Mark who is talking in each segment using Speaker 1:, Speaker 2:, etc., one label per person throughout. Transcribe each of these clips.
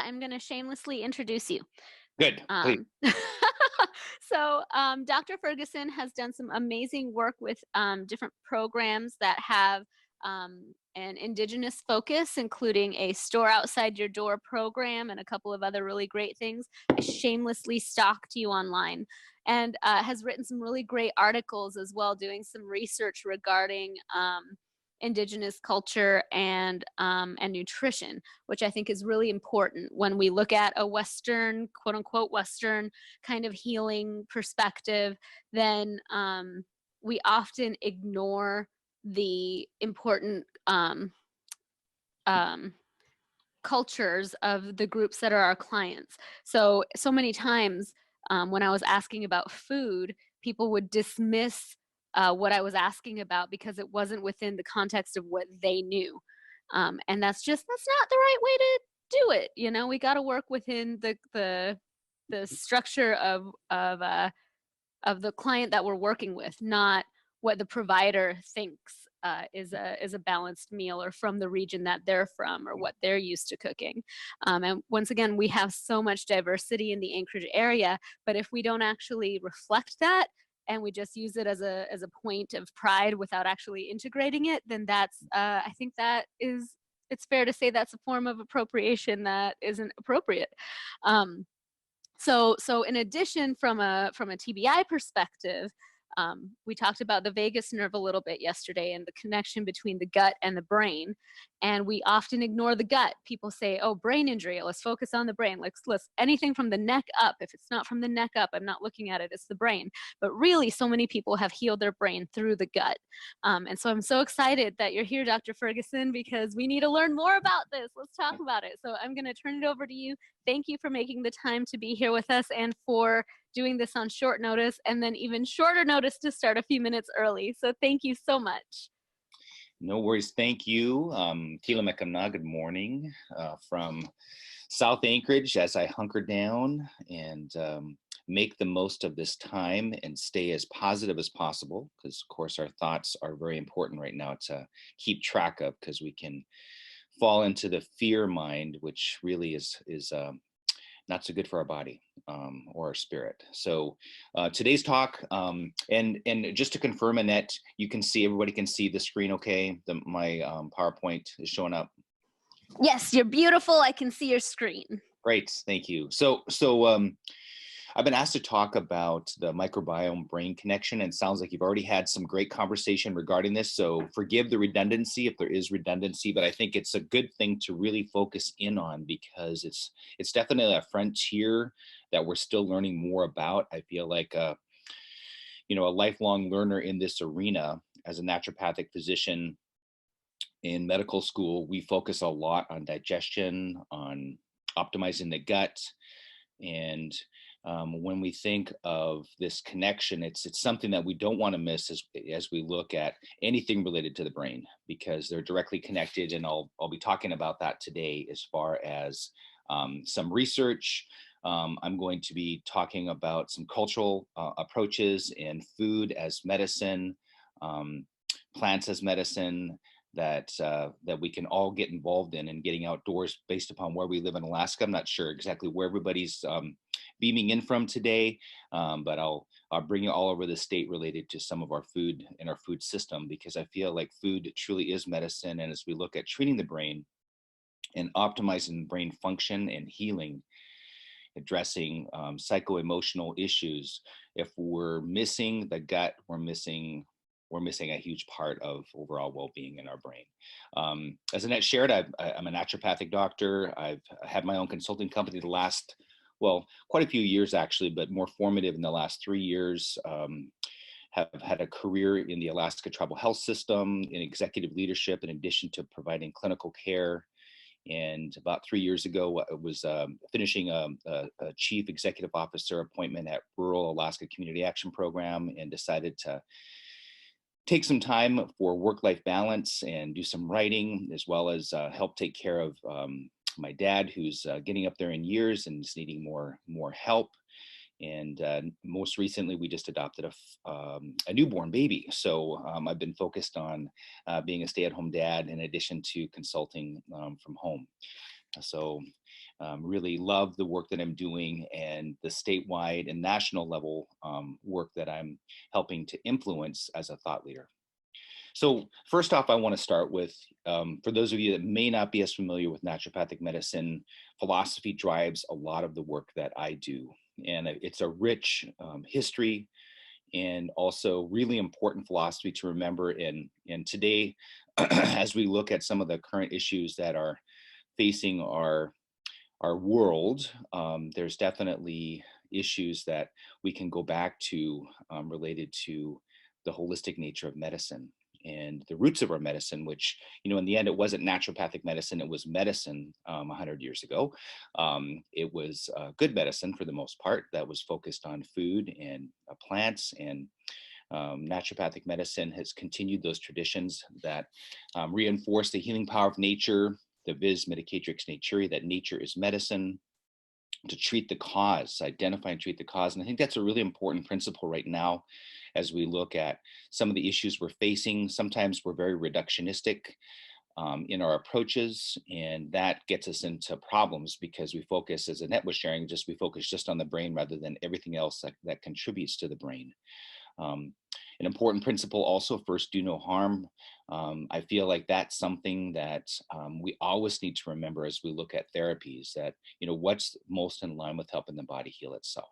Speaker 1: I'm going to shamelessly introduce you.
Speaker 2: Good, please.
Speaker 1: Um, Dr. Ferguson has done some amazing work with different programs that have an Indigenous focus, including a store outside your door program and a couple of other really great things. I shamelessly stalked you online and has written some really great articles as well, doing some research regarding Indigenous culture and nutrition, which I think is really important when we look at a Western, quote unquote, Western kind of healing perspective. Then we often ignore the important um, cultures of the groups that are our clients. So many times when I was asking about food, people would dismiss what I was asking about because it wasn't within the context of what they knew. And that's not the right way to do it. You know, we got to work within the structure of the client that we're working with, not what the provider thinks is a balanced meal, or from the region that they're from, or what they're used to cooking. And once again, we have so much diversity in the Anchorage area, but if we don't actually reflect that and we just use it as a point of pride without actually integrating it, then that's I think that is, it's fair to say that's a form of appropriation that isn't appropriate. So in addition, from a TBI perspective, we talked about the vagus nerve a little bit yesterday and the connection between the gut and the brain. And we often ignore the gut. People say, oh, brain injury, let's focus on the brain. Let's anything from the neck up. If it's not from the neck up, I'm not looking at it, it's the brain. But really, so many people have healed their brain through the gut. And so I'm so excited that you're here, Dr. Ferguson, because we need to learn more about this. Let's talk about it. So I'm going to turn it over to you. Thank you for making the time to be here with us and for doing this on short notice, and then even shorter notice to start a few minutes early. So thank you so much.
Speaker 2: No worries. Thank you. Tila Mekamna, good morning from South Anchorage as I hunker down and make the most of this time and stay as positive as possible, because of course our thoughts are very important right now to keep track of, because we can fall into the fear mind, which really is not so good for our body or our spirit. So today's talk, and just to confirm, Annette, you can see, everybody can see the screen okay? My PowerPoint is showing up?
Speaker 1: Yes, you're beautiful. I can see your screen.
Speaker 2: Great, thank you. So I've been asked to talk about the microbiome brain connection, and it sounds like you've already had some great conversation regarding this. So forgive the redundancy if there is redundancy, but I think it's a good thing to really focus in on, because it's definitely a frontier that we're still learning more about. I feel like a lifelong learner in this arena. As a naturopathic physician in medical school, we focus a lot on digestion, on optimizing the gut, and when we think of this connection, it's something that we don't want to miss as we look at anything related to the brain, because they're directly connected. And I'll be talking about that today as far as some research. I'm going to be talking about some cultural approaches in food as medicine, plants as medicine, that we can all get involved in, and getting outdoors based upon where we live in Alaska. I'm not sure exactly where everybody's beaming in from today, but I'll bring you all over the state related to some of our food and our food system, because I feel like food truly is medicine. And as we look at treating the brain and optimizing brain function and healing, addressing psycho-emotional issues, if we're missing the gut, we're missing a huge part of overall well-being in our brain. As Annette shared, I'm a naturopathic doctor. I've had my own consulting company the last, quite a few years actually, but more formative in the last 3 years. Have had a career in the Alaska Tribal Health System in executive leadership, in addition to providing clinical care. And about 3 years ago, I was finishing a chief executive officer appointment at Rural Alaska Community Action Program, and decided to take some time for work-life balance and do some writing, as well as help take care of my dad, who's getting up there in years and is needing more help. And most recently, we just adopted a newborn baby. So I've been focused on being a stay-at-home dad, in addition to consulting from home. So really love the work that I'm doing and the statewide and national level work that I'm helping to influence as a thought leader. So first off, I want to start with, for those of you that may not be as familiar with naturopathic medicine, philosophy drives a lot of the work that I do. And it's a rich history and also really important philosophy to remember. And today, as we look at some of the current issues that are facing our world, there's definitely issues that we can go back to related to the holistic nature of medicine and the roots of our medicine, which, in the end, it wasn't naturopathic medicine, it was medicine 100 years ago. It was good medicine for the most part that was focused on food and plants, and naturopathic medicine has continued those traditions that reinforce the healing power of nature, the vis medicatrix naturae, that nature is medicine, to treat the cause, identify and treat the cause. And I think that's a really important principle right now as we look at some of the issues we're facing. Sometimes we're very reductionistic in our approaches, and that gets us into problems because we focus, as Annette was sharing, we focus just on the brain rather than everything else that contributes to the brain. An important principle also, first, do no harm. I feel like that's something that we always need to remember as we look at therapies, that, what's most in line with helping the body heal itself.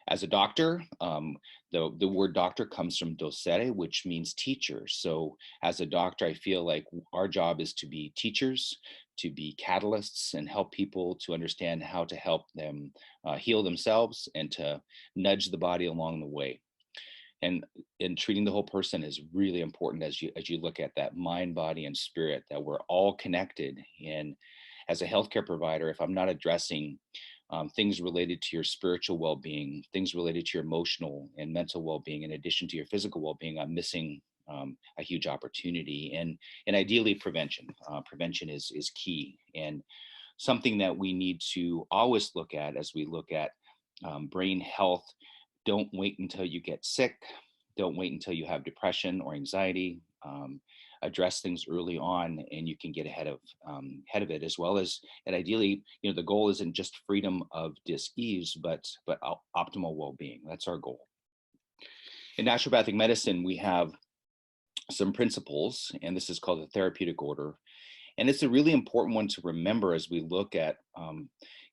Speaker 2: As a doctor, the word doctor comes from docere, which means teacher. So as a doctor, I feel like our job is to be teachers, to be catalysts, and help people to understand how to help them heal themselves and to nudge the body along the way. And treating the whole person is really important as you look at that mind, body, and spirit, that we're all connected. And as a healthcare provider, if I'm not addressing things related to your spiritual well-being, things related to your emotional and mental well-being, in addition to your physical well-being, I'm missing a huge opportunity. And ideally, prevention. Prevention is key, and something that we need to always look at as we look at brain health. Don't wait until you get sick. Don't wait until you have depression or anxiety. Address things early on, and you can get ahead of it, as well as, and ideally, the goal isn't just freedom of dis-ease, but optimal well-being. That's our goal. In naturopathic medicine, we have some principles, and this is called the therapeutic order. And it's a really important one to remember as we look at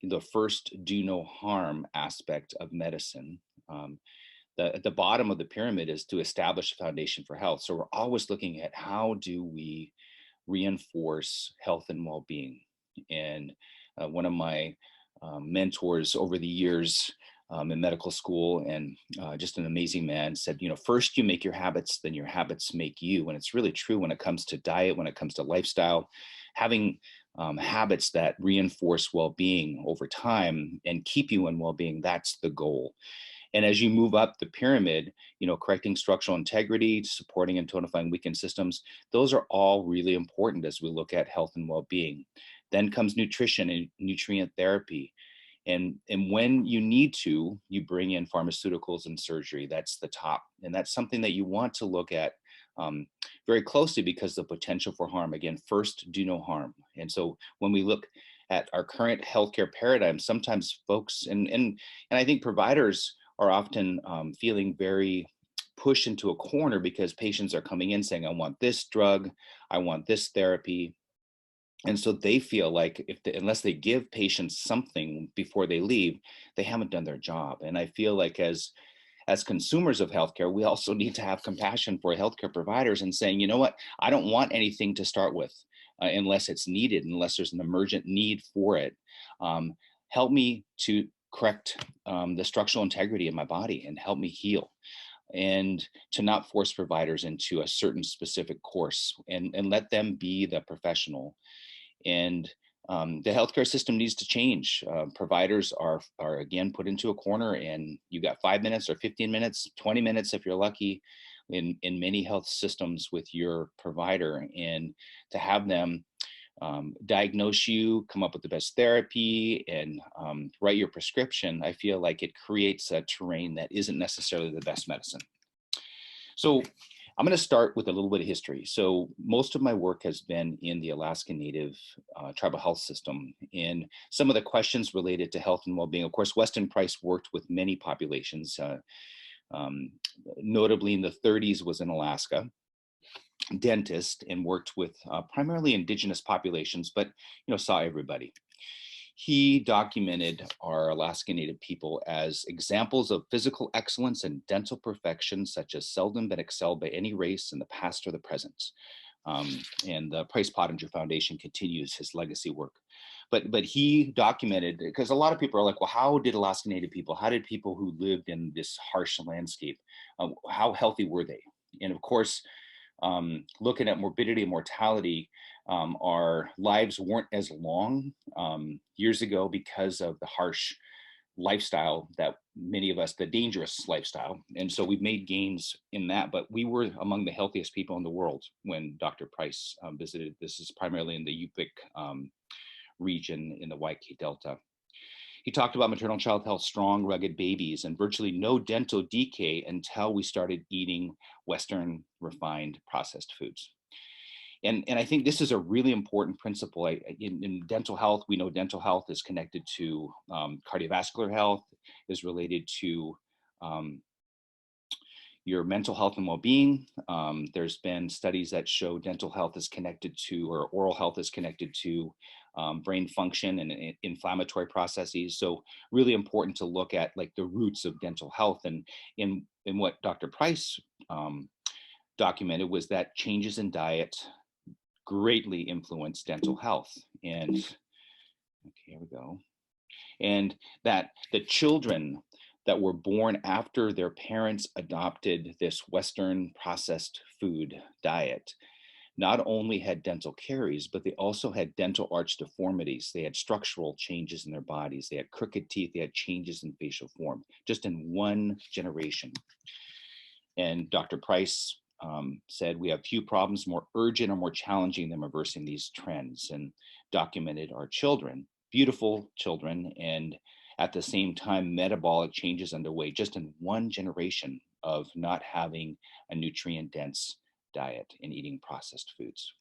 Speaker 2: the first do no harm aspect of medicine. At the bottom of the pyramid is to establish a foundation for health. So we're always looking at how do we reinforce health and well-being. And one of my mentors over the years in medical school, and just an amazing man, said, first you make your habits, then your habits make you. And it's really true when it comes to diet, when it comes to lifestyle. Having habits that reinforce well-being over time and keep you in well-being, that's the goal. And as you move up the pyramid, correcting structural integrity, supporting and tonifying weakened systems, those are all really important as we look at health and well-being. Then comes nutrition and nutrient therapy. And when you need to, you bring in pharmaceuticals and surgery. That's the top. And that's something that you want to look at very closely, because the potential for harm. Again, first, do no harm. And so when we look at our current healthcare paradigm, sometimes folks, and I think providers are often feeling very pushed into a corner because patients are coming in saying, I want this drug, I want this therapy. And so they feel like unless they give patients something before they leave, they haven't done their job. And I feel like as consumers of healthcare, we also need to have compassion for healthcare providers and saying, what, I don't want anything to start with unless it's needed, unless there's an emergent need for it. Help me to correct the structural integrity of my body and help me heal, and to not force providers into a certain specific course, and let them be the professional. And the healthcare system needs to change. Providers are again put into a corner, and you got 5 minutes or 15 minutes, 20 minutes if you're lucky, in many health systems with your provider, and to have them diagnose you, come up with the best therapy, and write your prescription, I feel like it creates a terrain that isn't necessarily the best medicine. So I'm going to start with a little bit of history. So most of my work has been in the Alaska Native tribal health system, and some of the questions related to health and well-being. Of course, Weston Price worked with many populations. Um, Notably, in the 30s, was in Alaska, dentist, and worked with primarily indigenous populations, but saw everybody. He documented our Alaska Native people as examples of physical excellence and dental perfection, such as seldom been excelled by any race in the past or the present. And the Price Pottinger Foundation continues his legacy work. But he documented, because a lot of people are like, well, how did Alaska Native people, how did people who lived in this harsh landscape, how healthy were they? And of course, looking at morbidity and mortality, our lives weren't as long years ago because of the harsh lifestyle that many of us, the dangerous lifestyle. And so we've made gains in that, but we were among the healthiest people in the world when Dr. Price visited. This is primarily in the Yupik region in the YK Delta. He talked about maternal child health, strong, rugged babies, and virtually no dental decay until we started eating Western refined processed foods. And I think this is a really important principle. In dental health, we know dental health is connected to cardiovascular health, is related to your mental health and well-being. There's been studies that show dental health is connected to, or oral health is connected to brain function and inflammatory processes. So really important to look at like the roots of dental health. And in what Dr. Price documented was that changes in diet greatly influence dental health. And okay, here we go. And that the children that were born after their parents adopted this Western processed food diet not only had dental caries, but they also had dental arch deformities. They had structural changes in their bodies. They had crooked teeth. They had changes in facial form, just in one generation. And Dr. Price said, we have few problems more urgent or more challenging than reversing these trends, and documented our children, beautiful children, and at the same time, metabolic changes underway just in one generation of not having a nutrient-dense diet and eating processed foods.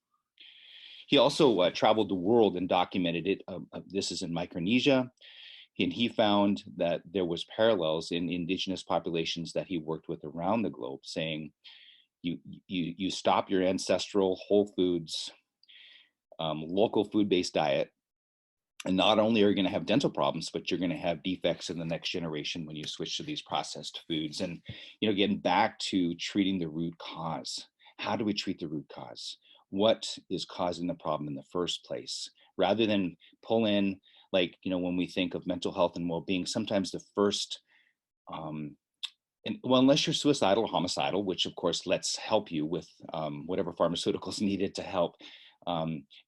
Speaker 2: He also traveled the world and documented it. This is in Micronesia. And he found that there was parallels in indigenous populations that he worked with around the globe, saying, you stop your ancestral whole foods, local food-based diet, and not only are you going to have dental problems, but you're going to have defects in the next generation when you switch to these processed foods. And getting back to treating the root cause. How do we treat the root cause? What is causing the problem in the first place? Rather than pull in, like, when we think of mental health and well-being, sometimes the first, unless you're suicidal or homicidal, which of course, let's help you with whatever pharmaceuticals needed to help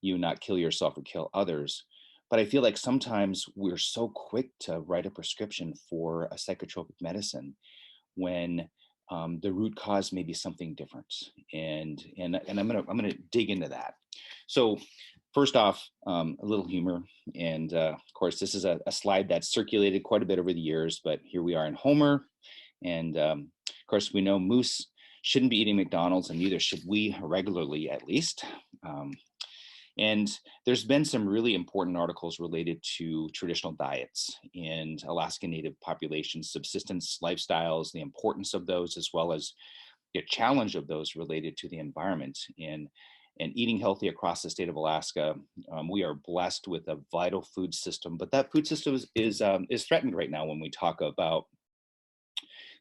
Speaker 2: you not kill yourself or kill others. But I feel like sometimes we're so quick to write a prescription for a psychotropic medicine when the root cause may be something different. And I'm gonna dig into that. So first off, a little humor. And of course, this is a slide that's circulated quite a bit over the years, but here we are in Homer. And of course, we know moose shouldn't be eating McDonald's, and neither should we regularly, at least. And there's been some really important articles related to traditional diets in Alaska Native populations, subsistence lifestyles, the importance of those, as well as the challenge of those related to the environment and eating healthy across the state of Alaska. We are blessed with a vital food system, but that food system is threatened right now when we talk about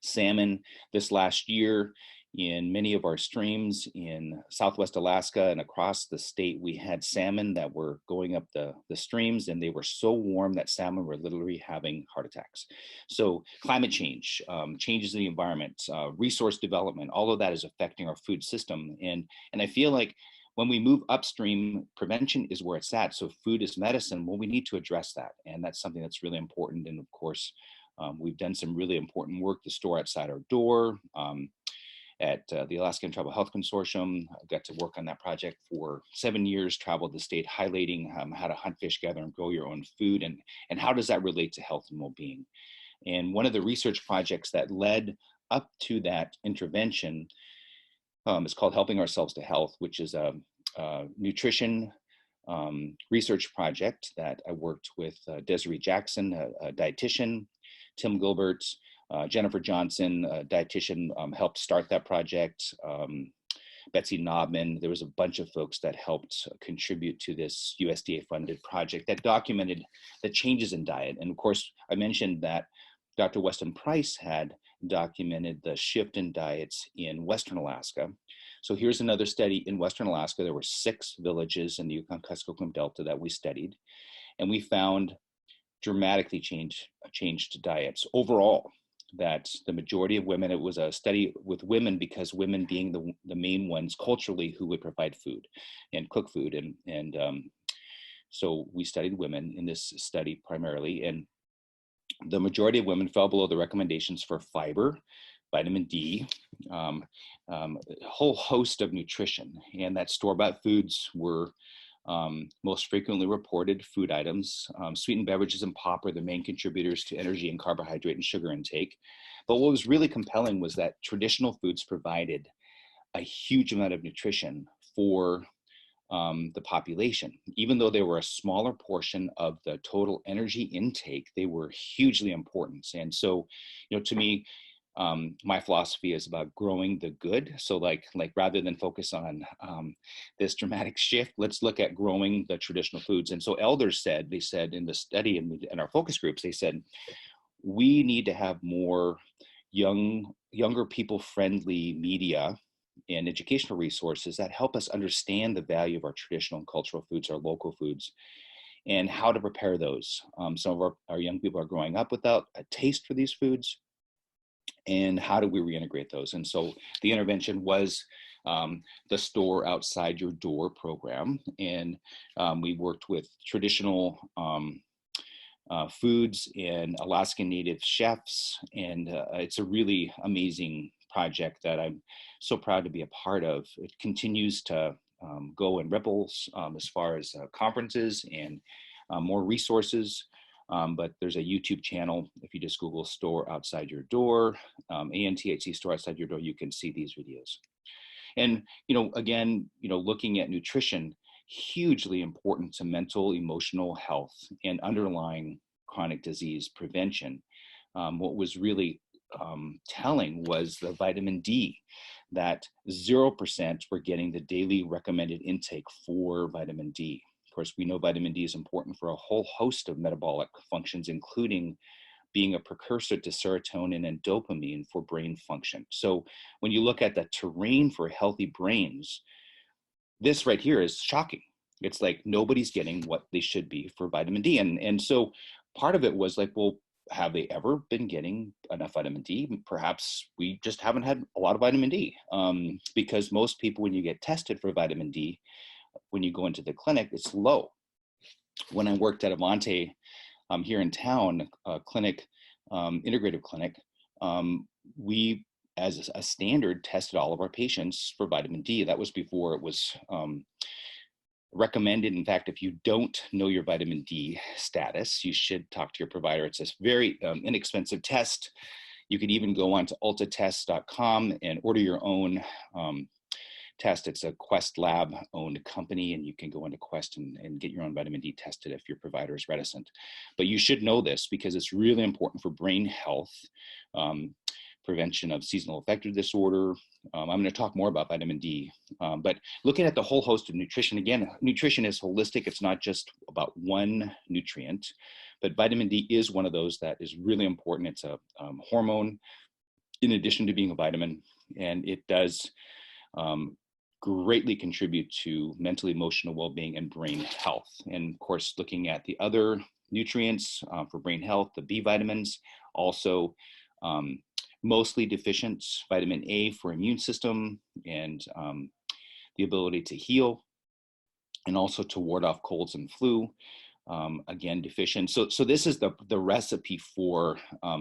Speaker 2: salmon. This last year, in many of our streams in Southwest Alaska and across the state, we had salmon that were going up the streams, and they were so warm that salmon were literally having heart attacks. So climate change, changes in the environment, resource development, all of that is affecting our food system. And I feel like when we move upstream, prevention is where it's at. So food is medicine. Well, we need to address that. And that's something that's really important. And of course, we've done some really important work to store outside our door. At the Alaskan Tribal Health Consortium, I got to work on that project for 7 years, traveled the state highlighting how to hunt, fish, gather, and grow your own food, and how does that relate to health and well-being. And one of the research projects that led up to that intervention It's called Helping Ourselves to Health, which is a nutrition research project that I worked with Desiree Jackson, a dietitian, Tim Gilbert, Jennifer Johnson, a dietitian, helped start that project. Betsy Knobman. There was a bunch of folks that helped contribute to this USDA-funded project that documented the changes in diet. And of course, I mentioned that Dr. Weston Price had documented the shift in diets in Western Alaska. So here's another study in Western Alaska. There were 6 villages in the Yukon-Kuskokwim Delta that we studied, and we found dramatically changed diets overall. That the majority of women, it was a study with women because women being the main ones culturally who would provide food and cook food. And so we studied women in this study primarily, and the majority of women fell below the recommendations for fiber, vitamin D, a whole host of nutrition, and that store-bought foods were most frequently reported food items. Sweetened beverages and pop are the main contributors to energy and carbohydrate and sugar intake. But what was really compelling was that traditional foods provided a huge amount of nutrition for the population. Even though they were a smaller portion of the total energy intake, they were hugely important. And so, to me, my philosophy is about growing the good. So like rather than focus on this dramatic shift, let's look at growing the traditional foods. And so elders said, they said in the study and in our focus groups, they said, we need to have more younger people friendly media and educational resources that help us understand the value of our traditional and cultural foods, our local foods, and how to prepare those. Some of our young people are growing up without a taste for these foods, and how do we reintegrate those? And so the intervention was the Store Outside Your Door program, and we worked with traditional foods and Alaskan Native chefs, and it's a really amazing project that I'm so proud to be a part of. It continues to go in ripples as far as conferences and more resources. But there's a YouTube channel. If you just Google Store Outside Your Door, ANTHC Store Outside Your Door, you can see these videos. And, again, looking at nutrition, hugely important to mental, emotional health and underlying chronic disease prevention. What was really telling was the vitamin D, that 0% were getting the daily recommended intake for vitamin D. Of course, we know vitamin D is important for a whole host of metabolic functions, including being a precursor to serotonin and dopamine for brain function. So when you look at the terrain for healthy brains, this right here is shocking. It's like nobody's getting what they should be for vitamin D. And so part of it was like, well, have they ever been getting enough vitamin D? Perhaps we just haven't had a lot of vitamin D, because most people, when you get tested for vitamin D, when you go into the clinic, it's low. When I worked at Avante here in town, a clinic, integrative clinic, we, as a standard, tested all of our patients for vitamin D. That was before it was recommended. In fact, if you don't know your vitamin D status, you should talk to your provider. It's a very inexpensive test. You could even go on to ultatest.com and order your own test. It's a Quest Lab owned company, and you can go into Quest and get your own vitamin D tested if your provider is reticent. But you should know this because it's really important for brain health, prevention of seasonal affective disorder. I'm going to talk more about vitamin D, but looking at the whole host of nutrition, again, nutrition is holistic. It's not just about one nutrient, but vitamin D is one of those that is really important. It's a hormone in addition to being a vitamin, and it does greatly contribute to mental, emotional well-being and brain health. And of course, looking at the other nutrients for brain health, the B vitamins, also mostly deficient vitamin A for immune system and the ability to heal, and also to ward off colds and flu. Again, deficient. So this is the recipe for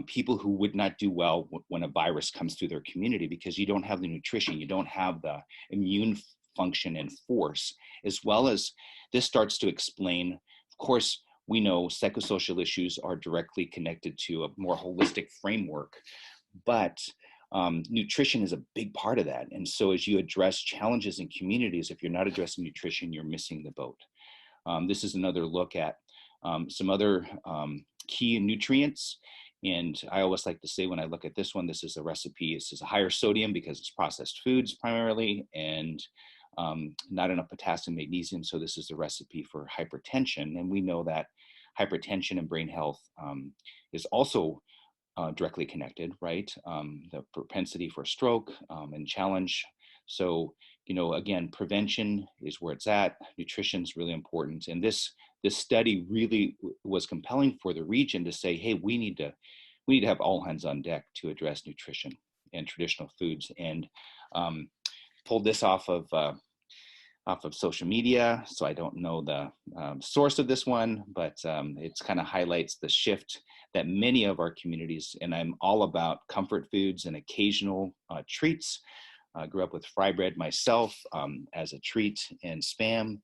Speaker 2: people who would not do well when a virus comes through their community, because you don't have the nutrition, you don't have the immune function and force, as well as this starts to explain, of course, we know psychosocial issues are directly connected to a more holistic framework, but nutrition is a big part of that. And so as you address challenges in communities, if you're not addressing nutrition, you're missing the boat. This is another look at some other key nutrients. And I always like to say when I look at this one, this is a recipe. This is a higher sodium because it's processed foods primarily, and not enough potassium, magnesium. So this is a recipe for hypertension. And we know that hypertension and brain health is also directly connected, right? The propensity for stroke and challenge. So, again, prevention is where it's at. Nutrition is really important. And this study really was compelling for the region to say, hey, we need to have all hands on deck to address nutrition and traditional foods. And pulled this off of social media. So I don't know the source of this one, but it kind of highlights the shift that many of our communities, and I'm all about comfort foods and occasional treats. I grew up with fry bread myself as a treat and Spam,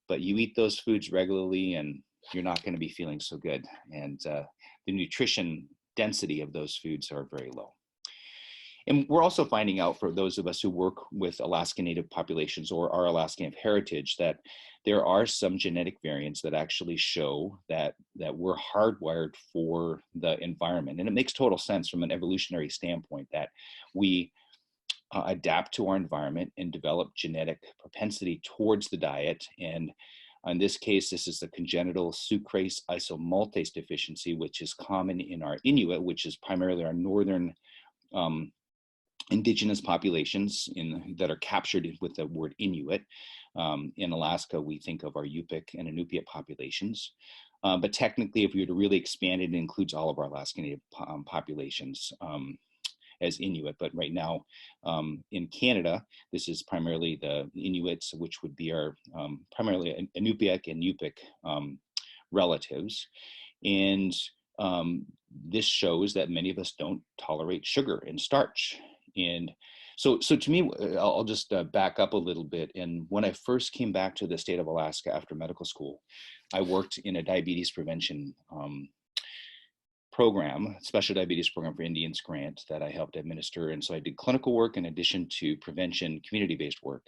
Speaker 2: but you eat those foods regularly and you're not going to be feeling so good. And the nutrition density of those foods are very low. And we're also finding out, for those of us who work with Alaska Native populations or are Alaskan of heritage, that there are some genetic variants that actually show that we're hardwired for the environment. And it makes total sense from an evolutionary standpoint that we adapt to our environment and develop genetic propensity towards the diet. And in this case, this is the congenital sucrase isomaltase deficiency, which is common in our Inuit, which is primarily our northern indigenous populations that are captured with the word Inuit. In Alaska, we think of our Yupik and Inupiat populations. But technically, if we were to really expand it, it includes all of our Alaska Native populations as Inuit. But right now in Canada, this is primarily the Inuits, which would be our primarily Inupiaq and Yupik relatives. And this shows that many of us don't tolerate sugar and starch. And so to me, I'll just back up a little bit. And when I first came back to the state of Alaska after medical school, I worked in a diabetes prevention program, special diabetes program for Indians grant that I helped administer. And so I did clinical work in addition to prevention, community-based work.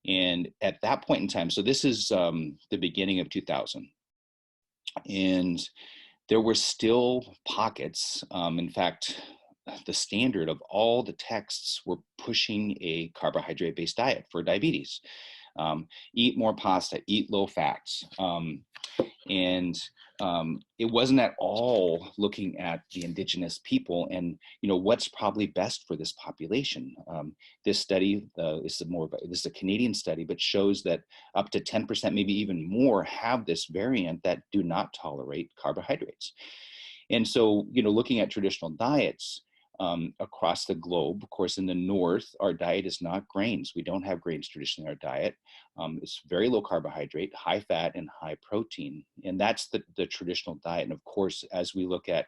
Speaker 2: And at that point in time, so this is the beginning of 2000. And there were still pockets. In fact, the standard of all the texts were pushing a carbohydrate-based diet for diabetes. Eat more pasta, eat low fats. And it wasn't at all looking at the indigenous people and what's probably best for this population. This study this is a Canadian study, but shows that up to 10%, maybe even more, have this variant that do not tolerate carbohydrates. And so looking at traditional diets across the globe, of course, in the north, our diet is not grains. We don't have grains traditionally in our diet. It's very low carbohydrate, high fat, and high protein. And that's the traditional diet. And of course, as we look at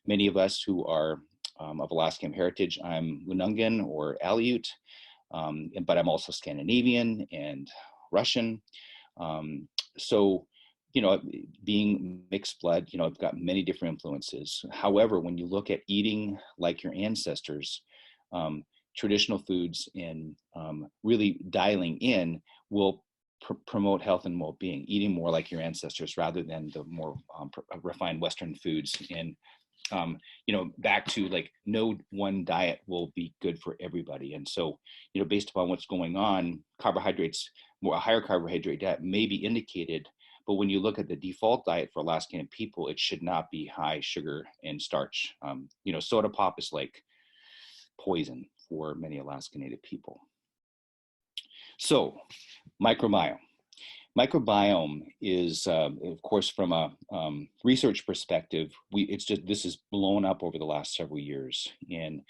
Speaker 2: many of us who are of Alaskan heritage, I'm Lunungan or Aleut, but I'm also Scandinavian and Russian. So being mixed blood, I've got many different influences. However, when you look at eating like your ancestors, traditional foods and really dialing in will promote health and well-being, eating more like your ancestors rather than the more refined Western foods. And back to like no one diet will be good for everybody. And so, based upon what's going on, carbohydrates, a higher carbohydrate diet may be indicated. But when you look at the default diet for Alaskan people, it should not be high sugar and starch. Soda pop is like poison for many Alaskan Native people. So, microbiome. Microbiome is, of course, from a research perspective, this has blown up over the last several years. And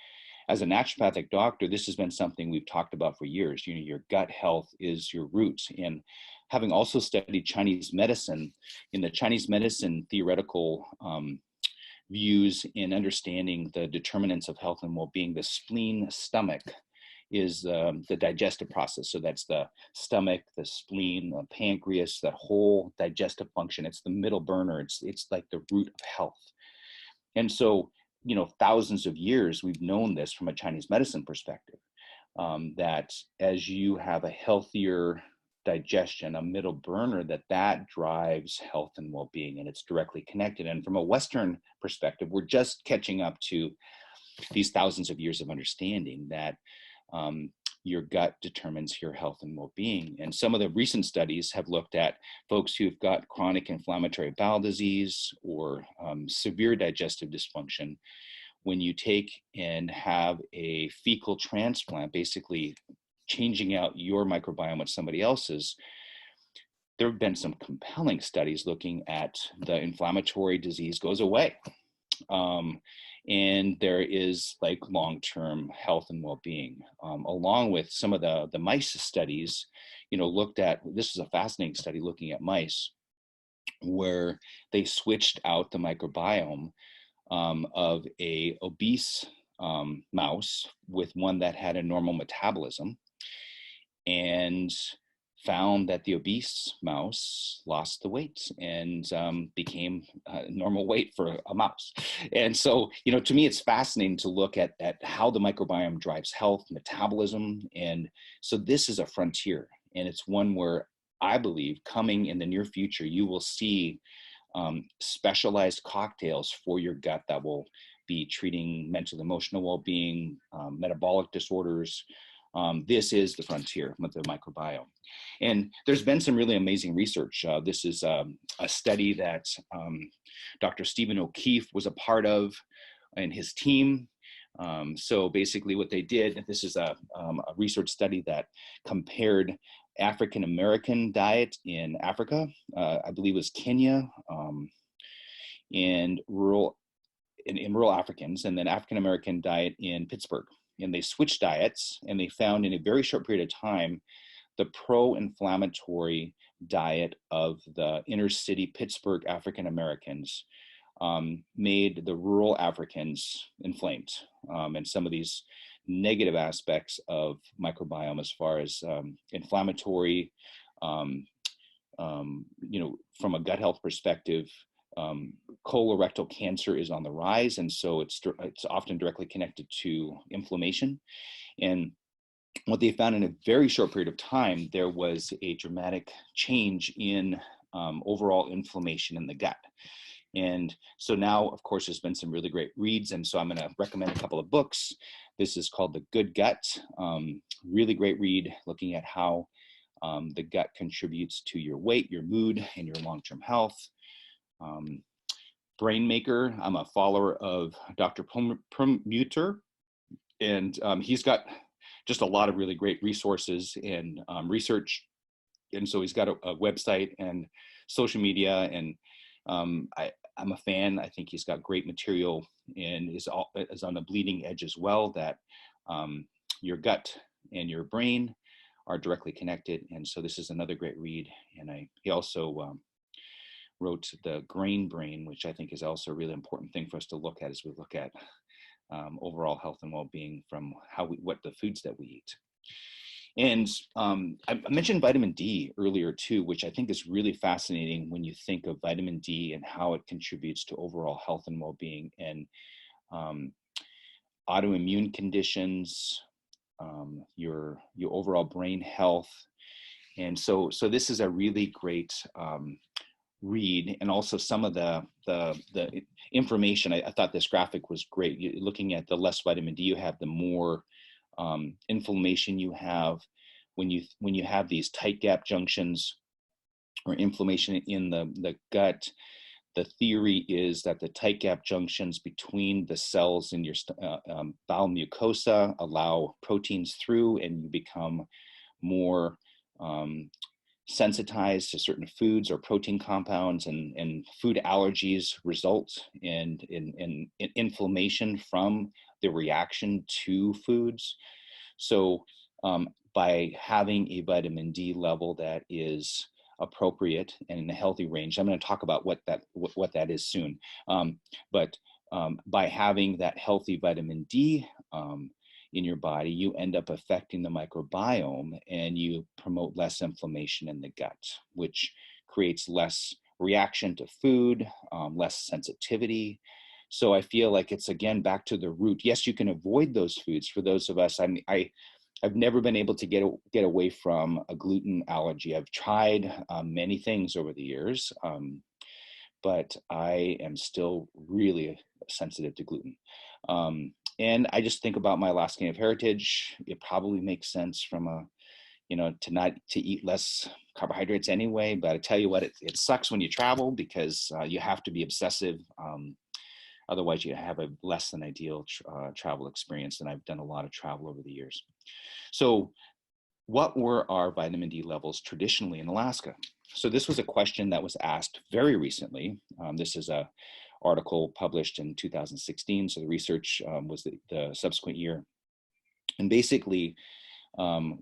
Speaker 2: as a naturopathic doctor, this has been something we've talked about for years. Your gut health is your roots. And having also studied Chinese medicine, in the Chinese medicine theoretical views in understanding the determinants of health and well-being, the spleen stomach is the digestive process. So that's the stomach, the spleen, the pancreas, that whole digestive function. It's the middle burner. It's like the root of health. And so thousands of years, we've known this from a Chinese medicine perspective, that as you have a healthier digestion, a middle burner, that drives health and well-being, and it's directly connected. And from a Western perspective, we're just catching up to these thousands of years of understanding that your gut determines your health and well-being. And some of the recent studies have looked at folks who've got chronic inflammatory bowel disease or severe digestive dysfunction. When you take and have a fecal transplant, basically changing out your microbiome with somebody else's, there have been some compelling studies looking at the inflammatory disease goes away. And there is like long-term health and well-being, along with some of the mice studies, looked at, this is a fascinating study looking at mice where they switched out the microbiome of a obese mouse with one that had a normal metabolism, and found that the obese mouse lost the weight and became normal weight for a mouse. And so, to me, it's fascinating to look at how the microbiome drives health, metabolism. And so this is a frontier, and it's one where I believe coming in the near future, you will see specialized cocktails for your gut that will be treating mental, emotional well-being, metabolic disorders. This is the frontier with the microbiome. And there's been some really amazing research. This is a study that Dr. Stephen O'Keefe was a part of and his team. So basically what they did, this is a research study that compared African-American diet in Africa, I believe it was Kenya, and rural Africans, and then African-American diet in Pittsburgh. And they switched diets, and they found in a very short period of time, the pro-inflammatory diet of the inner city Pittsburgh African-Americans made the rural Africans inflamed. And some of these negative aspects of microbiome as far as inflammatory, from a gut health perspective, colorectal cancer is on the rise, and so it's often directly connected to inflammation. And what they found in a very short period of time, there was a dramatic change in overall inflammation in the gut. And so now, of course, there's been some really great reads, and so I'm going to recommend a couple of books. This is called The Good Gut, really great read looking at how the gut contributes to your weight, your mood, and your long-term health. Brain Maker, I'm a follower of Dr. Permuter, and he's got just a lot of really great resources and research. And so he's got a website and social media, and I'm a fan. I think he's got great material and is on the bleeding edge as well, that your gut and your brain are directly connected. And so this is another great read. And he also wrote The Grain Brain, which I think is also a really important thing for us to look at as we look at overall health and well-being from what the foods that we eat. And I mentioned vitamin D earlier too, which I think is really fascinating when you think of vitamin D and how it contributes to overall health and well-being and autoimmune conditions, your overall brain health. And so this is a really great read, and also some of the information. I thought this graphic was great. Looking at the less vitamin D you have, the more inflammation you have. When you have these tight gap junctions or inflammation in the gut, the theory is that the tight gap junctions between the cells in your bowel mucosa allow proteins through, and you become more sensitized to certain foods or protein compounds, and food allergies result in inflammation from the reaction to foods. So by having a vitamin D level that is appropriate and in a healthy range, I'm going to talk about what that is soon. But by having that healthy vitamin D in your body, you end up affecting the microbiome, and you promote less inflammation in the gut, which creates less reaction to food, less sensitivity. So I feel like it's, again, back to the root. Yes, you can avoid those foods. For those of us, I've never been able to get away from a gluten allergy. I've tried many things over the years, but I am still really sensitive to gluten. And I just think about my Alaska Native heritage. It probably makes sense from a, to eat less carbohydrates anyway. But I tell you what, it sucks when you travel, because you have to be obsessive. Otherwise, you have a less than ideal travel experience. And I've done a lot of travel over the years. So what were our vitamin D levels traditionally in Alaska? So this was a question that was asked very recently. This is a article published in 2016. So the research was the subsequent year. And basically,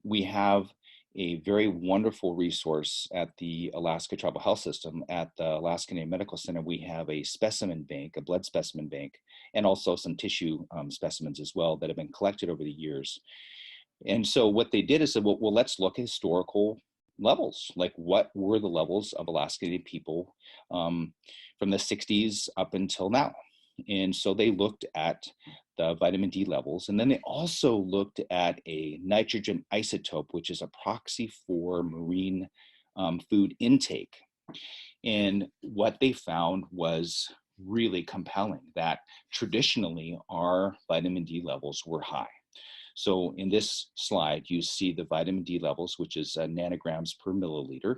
Speaker 2: we have a very wonderful resource at the Alaska Tribal Health System. At the Alaska Native Medical Center, we have a specimen bank, a blood specimen bank, and also some tissue specimens as well that have been collected over the years. And so what they did is said, well, let's look at historical levels. Like, what were the levels of Alaska Native people from the 60s up until now? And so they looked at the vitamin D levels. And then they also looked at a nitrogen isotope, which is a proxy for marine food intake. And what they found was really compelling, that traditionally our vitamin D levels were high. So in this slide, you see the vitamin D levels, which is nanograms per milliliter,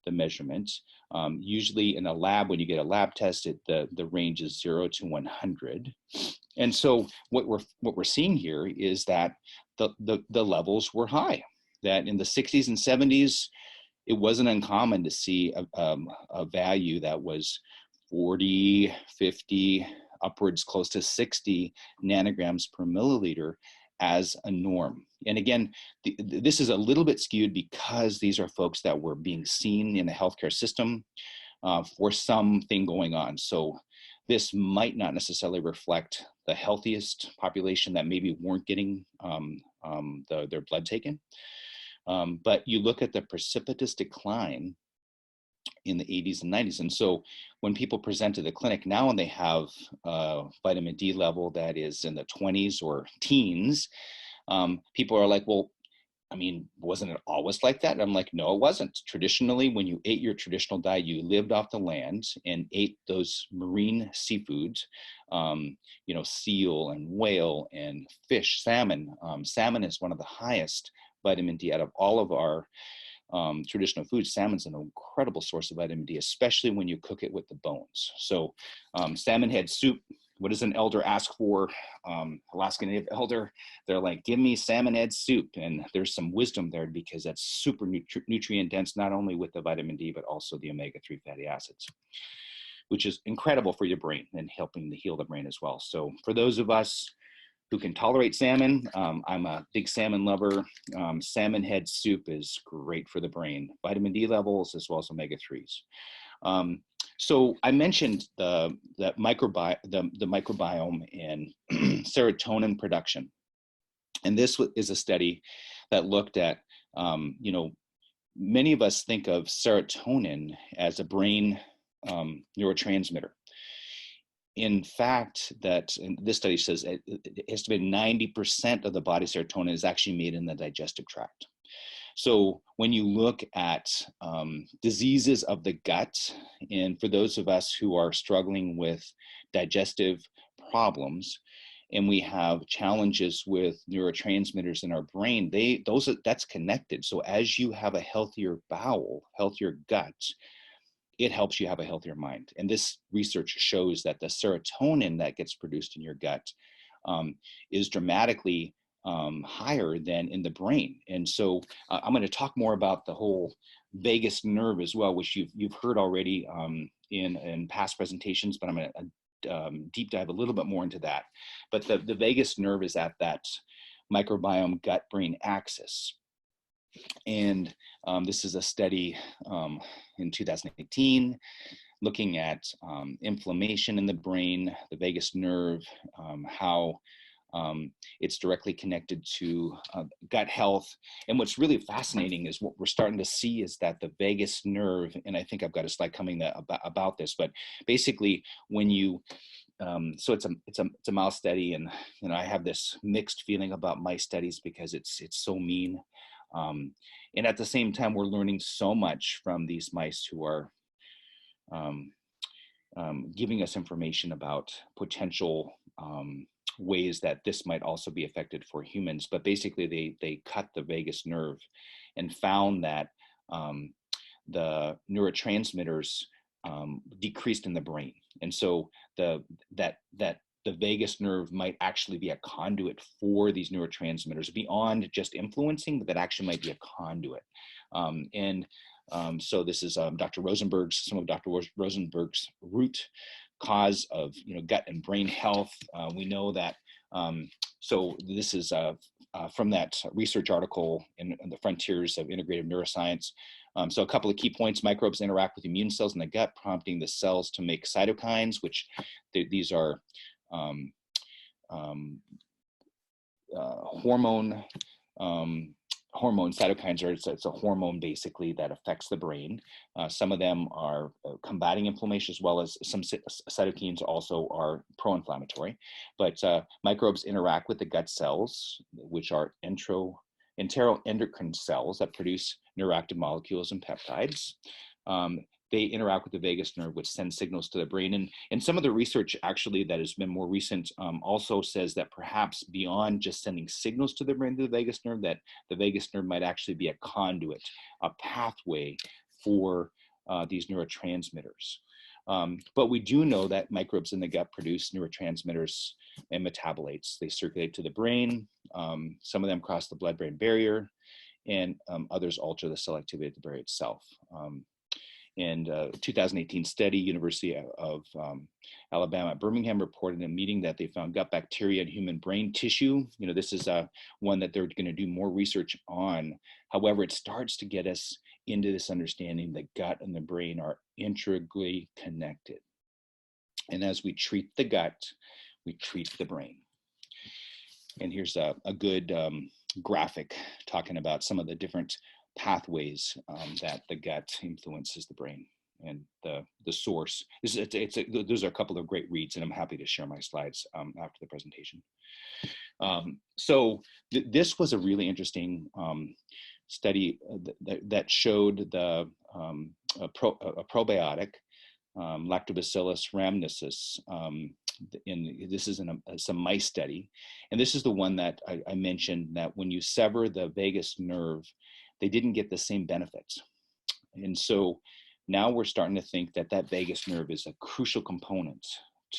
Speaker 2: the measurement. Usually in a lab, when you get a lab test, the range is 0 to 100. And so what we're seeing here is that the levels were high, that in the 60s and 70s, it wasn't uncommon to see a value that was 40, 50, upwards close to 60 nanograms per milliliter as a norm. And again, this is a little bit skewed because these are folks that were being seen in the healthcare system for something going on. So this might not necessarily reflect the healthiest population that maybe weren't getting their blood taken. But you look at the precipitous decline in the 80s and 90s. And so when people present to the clinic now and they have a vitamin D level that is in the 20s or teens, people are like, well, I mean, wasn't it always like that? And I'm like, no, it wasn't. Traditionally, when you ate your traditional diet, you lived off the land and ate those marine seafoods, seal and whale and fish, salmon. Salmon is one of the highest vitamin D out of all of our traditional foods. Salmon's an incredible source of vitamin D, especially when you cook it with the bones. So salmon head soup, what does an elder ask for? Alaska Native elder, they're like, give me salmon head soup. And there's some wisdom there because that's super nutrient dense, not only with the vitamin D, but also the omega-3 fatty acids, which is incredible for your brain and helping to heal the brain as well. So for those of us who can tolerate salmon, I'm a big salmon lover. Salmon head soup is great for the brain, vitamin D levels, as well as omega-3s. So I mentioned the microbiome and serotonin production. And this is a study that looked at, many of us think of serotonin as a brain neurotransmitter. In fact, this study says it estimated 90% of the body serotonin is actually made in the digestive tract. So when you look at diseases of the gut, and for those of us who are struggling with digestive problems, and we have challenges with neurotransmitters in our brain, that's connected. So as you have a healthier bowel, healthier gut, it helps you have a healthier mind. And this research shows that the serotonin that gets produced in your gut is dramatically higher than in the brain. And so I'm going to talk more about the whole vagus nerve as well, which you've heard already in past presentations, but I'm going to deep dive a little bit more into that. But the vagus nerve is at that microbiome gut-brain axis. And this is a study in 2018 looking at inflammation in the brain, the vagus nerve, how it's directly connected to gut health. And what's really fascinating is what we're starting to see is that the vagus nerve, and I think I've got a slide coming about this, but basically when you So it's a mouse study, and I have this mixed feeling about mice studies because it's so mean, and at the same time we're learning so much from these mice who are um, giving us information about potential ways that this might also be affected for humans. But basically, they cut the vagus nerve and found that the neurotransmitters decreased in the brain, and so that the vagus nerve might actually be a conduit for these neurotransmitters beyond just influencing, but that actually might be a conduit. And so this is some of Dr. Rosenberg's root cause of gut and brain health. We know that. So this is from that research article in the Frontiers of Integrative Neuroscience. So a couple of key points: microbes interact with immune cells in the gut, prompting the cells to make cytokines, which these are hormone. Cytokines are it's a hormone basically that affects the brain. Some of them are combating inflammation, as well as some cytokines also are pro-inflammatory. But microbes interact with the gut cells, which are enteroendocrine cells that produce neuroactive molecules and peptides. They interact with the vagus nerve, which sends signals to the brain. And some of the research actually that has been more recent also says that perhaps beyond just sending signals to the brain through the vagus nerve, that the vagus nerve might actually be a conduit, a pathway for these neurotransmitters. But we do know that microbes in the gut produce neurotransmitters and metabolites. They circulate to the brain. Some of them cross the blood-brain barrier, and others alter the cell activity of the brain itself. And a 2018 study, University of Alabama at Birmingham, reported in a meeting that they found gut bacteria in human brain tissue. This is one that they're going to do more research on. However, it starts to get us into this understanding that gut and the brain are integrally connected. And as we treat the gut, we treat the brain. And here's a good graphic talking about some of the different pathways that the gut influences the brain, and the source. Those are a couple of great reads, and I'm happy to share my slides after the presentation. So this was a really interesting study that showed a probiotic, Lactobacillus rhamnosus. This is some mice study, and this is the one that I mentioned, that when you sever the vagus nerve, they didn't get the same benefits. And so now we're starting to think that vagus nerve is a crucial component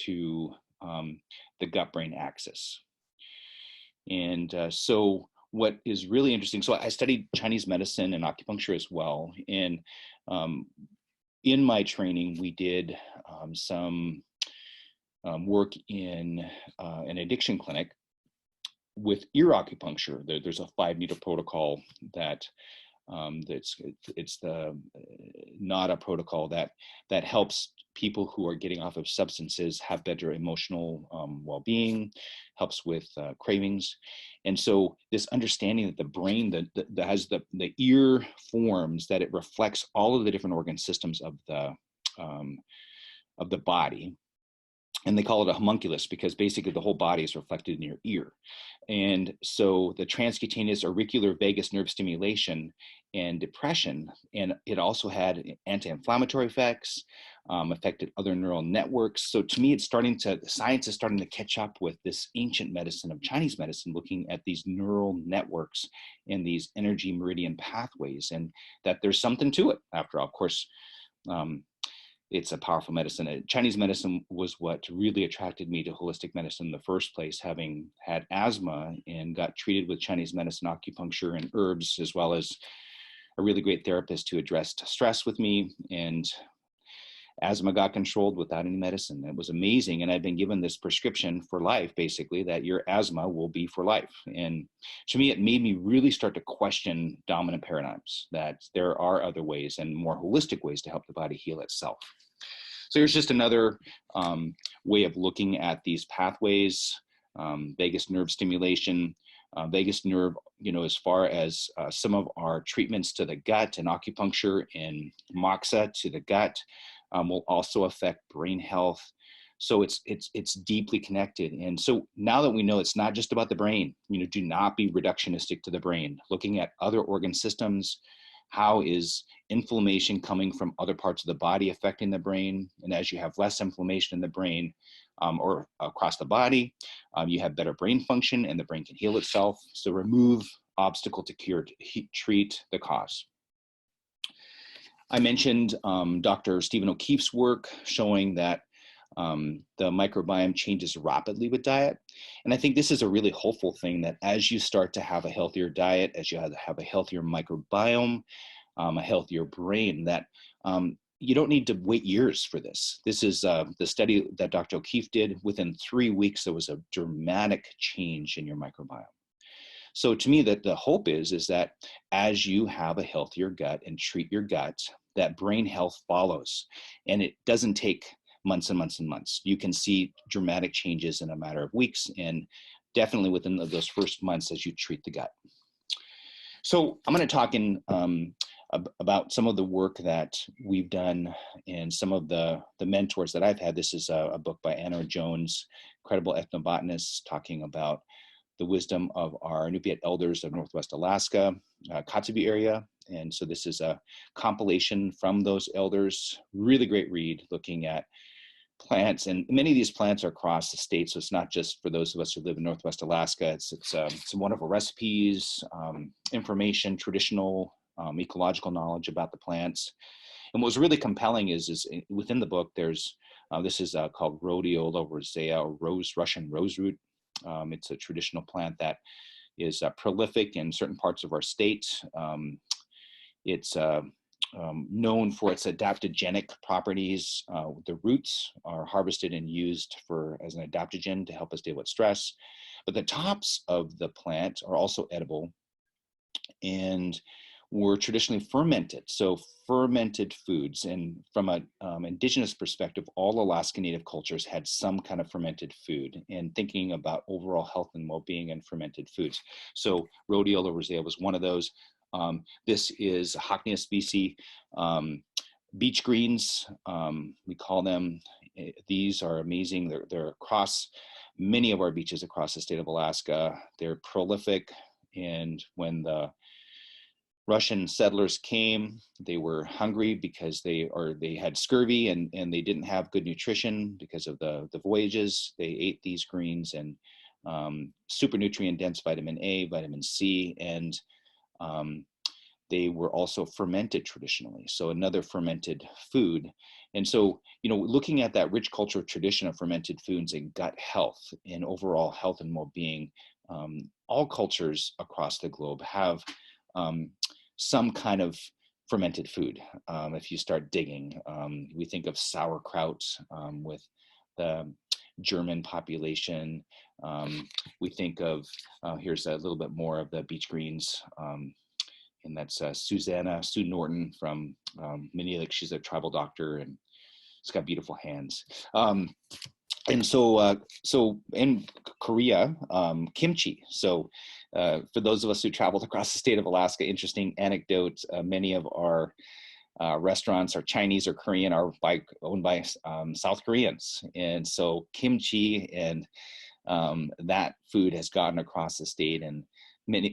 Speaker 2: to the gut-brain axis. And so what is really interesting, so I studied Chinese medicine and acupuncture as well. And in my training, we did some work in an addiction clinic with ear acupuncture. There's a 5-needle protocol that it's the NADA protocol that helps people who are getting off of substances have better emotional well-being, helps with cravings. And so this understanding that the brain that has the ear forms, that it reflects all of the different organ systems of the body. And they call it a homunculus because basically the whole body is reflected in your ear. And so the transcutaneous auricular vagus nerve stimulation and depression, and it also had anti-inflammatory effects, affected other neural networks. So to me, science is starting to catch up with this ancient medicine of Chinese medicine, looking at these neural networks and these energy meridian pathways, and that there's something to it after all. Of course, it's a powerful medicine. Chinese medicine was what really attracted me to holistic medicine in the first place, having had asthma and got treated with Chinese medicine, acupuncture, and herbs, as well as a really great therapist who addressed stress with me. And asthma got controlled without any medicine. It was amazing. And I've been given this prescription for life, basically, that your asthma will be for life. And to me, it made me really start to question dominant paradigms, that there are other ways and more holistic ways to help the body heal itself. So here's just another way of looking at these pathways, vagus nerve stimulation, vagus nerve, as far as some of our treatments to the gut and acupuncture and moxa to the gut will also affect brain health. So it's deeply connected. And so now that we know it's not just about the brain, do not be reductionistic to the brain. Looking at other organ systems, how is inflammation coming from other parts of the body affecting the brain? And as you have less inflammation in the brain or across the body, you have better brain function and the brain can heal itself. So remove obstacle to cure, to treat the cause. I mentioned Dr. Stephen O'Keefe's work showing that the microbiome changes rapidly with diet. And I think this is a really hopeful thing, that as you start to have a healthier diet, as you have a healthier microbiome, a healthier brain, that you don't need to wait years for this. This is the study that Dr. O'Keefe did. Within 3 weeks, there was a dramatic change in your microbiome. So to me, that the hope is that as you have a healthier gut and treat your gut, that brain health follows. And it doesn't take months and months and months. You can see dramatic changes in a matter of weeks, and definitely within those first months as you treat the gut. So I'm going to talk about some of the work that we've done and some of the mentors that I've had. This is a book by Anna Jones, incredible ethnobotanist, talking about the wisdom of our Inupiat elders of Northwest Alaska, Kotzebue area. And so this is a compilation from those elders, really great read, looking at plants, and many of these plants are across the state. So it's not just for those of us who live in Northwest Alaska. It's some wonderful recipes, information, traditional, ecological knowledge about the plants. And what was really compelling is within the book, there's, this is called Rhodiola rosea, or Russian roseroot. It's a traditional plant that is prolific in certain parts of our state. It's known for its adaptogenic properties. The roots are harvested and used as an adaptogen to help us deal with stress. But the tops of the plant are also edible and were traditionally fermented. So fermented foods, and from an indigenous perspective, all Alaska Native cultures had some kind of fermented food, and thinking about overall health and well-being and fermented foods. So Rhodiola rosea was one of those. This is a Hocknea species. Beach greens, we call them. These are amazing. They're across many of our beaches across the state of Alaska. They're prolific, and when the Russian settlers came, they were hungry because they had scurvy, and they didn't have good nutrition because of the voyages. They ate these greens, and super nutrient dense vitamin A, vitamin C, and they were also fermented traditionally. So another fermented food. And so, looking at that rich cultural tradition of fermented foods and gut health and overall health and well-being, all cultures across the globe have some kind of fermented food. If you start digging, we think of sauerkraut with the German population. We think of, here's a little bit more of the beach greens. And that's Sue Norton from Minilik. She's a tribal doctor, and she's got beautiful hands. And so in Korea, kimchi. So for those of us who traveled across the state of Alaska, interesting anecdote, many of our restaurants are Chinese or Korean, are owned by South Koreans. And so kimchi and that food has gotten across the state, and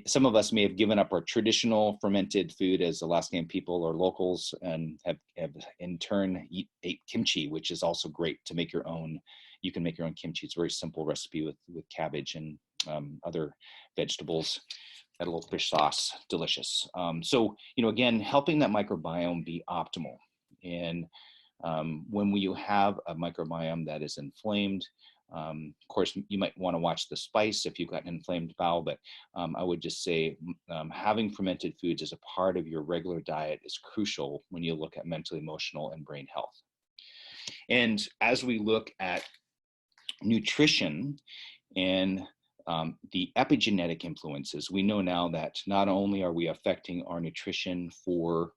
Speaker 2: some of us may have given up our traditional fermented food as Alaskan people or locals, and have in turn ate kimchi, which is also great to make your own. You can make your own kimchi. It's a very simple recipe with cabbage and other vegetables. Add a little fish sauce, delicious. So, again, helping that microbiome be optimal. And when you have a microbiome that is inflamed, of course, you might want to watch the spice if you've got an inflamed bowel, but I would just say having fermented foods as a part of your regular diet is crucial when you look at mental, emotional, and brain health. And as we look at nutrition and the epigenetic influences, we know now that not only are we affecting our nutrition for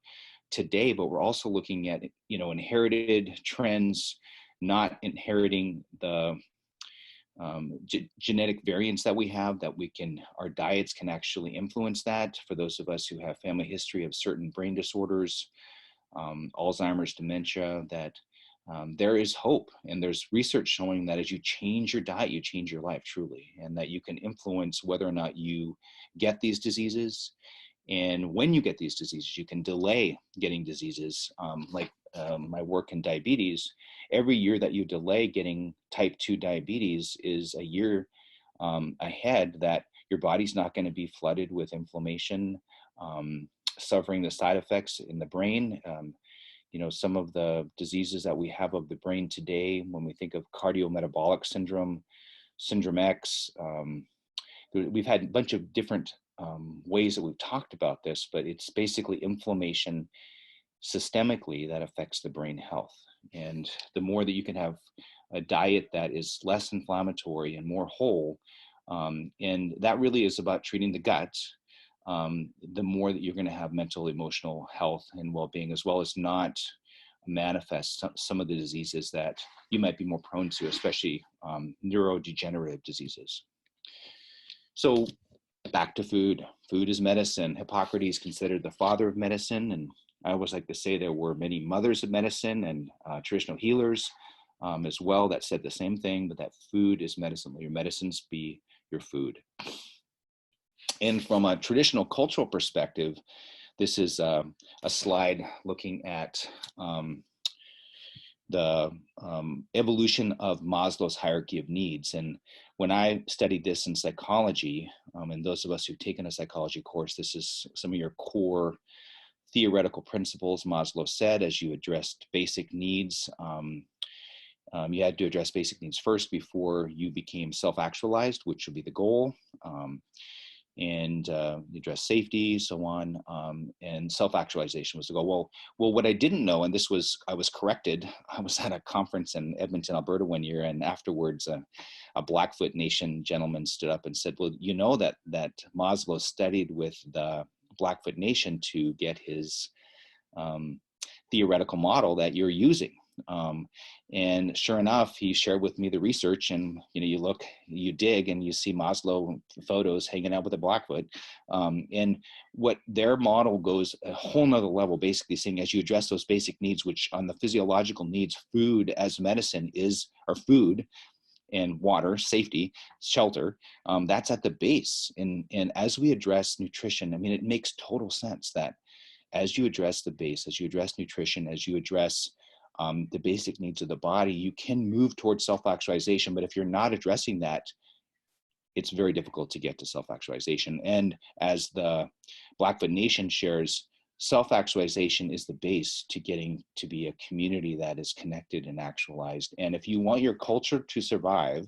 Speaker 2: today, but we're also looking at, inherited trends, not inheriting the genetic variants that we have, that our diets can actually influence that. For those of us who have family history of certain brain disorders, Alzheimer's, dementia, that there is hope, and there's research showing that as you change your diet, you change your life truly, and that you can influence whether or not you get these diseases. And when you get these diseases, you can delay getting diseases, like my work in diabetes. Every year that you delay getting type 2 diabetes is a year ahead that your body's not going to be flooded with inflammation, suffering the side effects in the brain. Some of the diseases that we have of the brain today, when we think of cardiometabolic syndrome, syndrome X, we've had a bunch of different ways that we've talked about this, but it's basically inflammation systemically that affects the brain health. And the more that you can have a diet that is less inflammatory and more whole, and that really is about treating the gut, the more that you're going to have mental, emotional health and well-being, as well as not manifest some of the diseases that you might be more prone to, especially neurodegenerative diseases. So back to food. Food is medicine. Hippocrates considered the father of medicine, and I always like to say there were many mothers of medicine and traditional healers as well that said the same thing, but that food is medicine. Let your medicines be your food. And from a traditional cultural perspective, this is a slide looking at the evolution of Maslow's hierarchy of needs. And when I studied this in psychology, and those of us who've taken a psychology course, this is some of your core theoretical principles. Maslow said, as you addressed basic needs, you had to address basic needs first before you became self-actualized, which would be the goal. And you address safety, so on, and self-actualization was the goal. Well, what I didn't know, and this was, I was corrected. I was at a conference in Edmonton, Alberta one year, and afterwards, a Blackfoot Nation gentleman stood up and said, "Well, you know that Maslow studied with the Blackfoot Nation to get his theoretical model that you're using." And sure enough, he shared with me the research, and you look, you dig, and you see Maslow photos hanging out with a Blackfoot. And what their model goes a whole nother level, basically saying as you address those basic needs, which on the physiological needs, food as medicine is, or food and water, safety, shelter, that's at the base. And as we address nutrition, I mean, it makes total sense that as you address the base, as you address nutrition, as you address the basic needs of the body, you can move towards self-actualization. But if you're not addressing that, it's very difficult to get to self-actualization. And as the Blackfoot Nation shares, self-actualization is the base to getting to be a community that is connected and actualized. And if you want your culture to survive,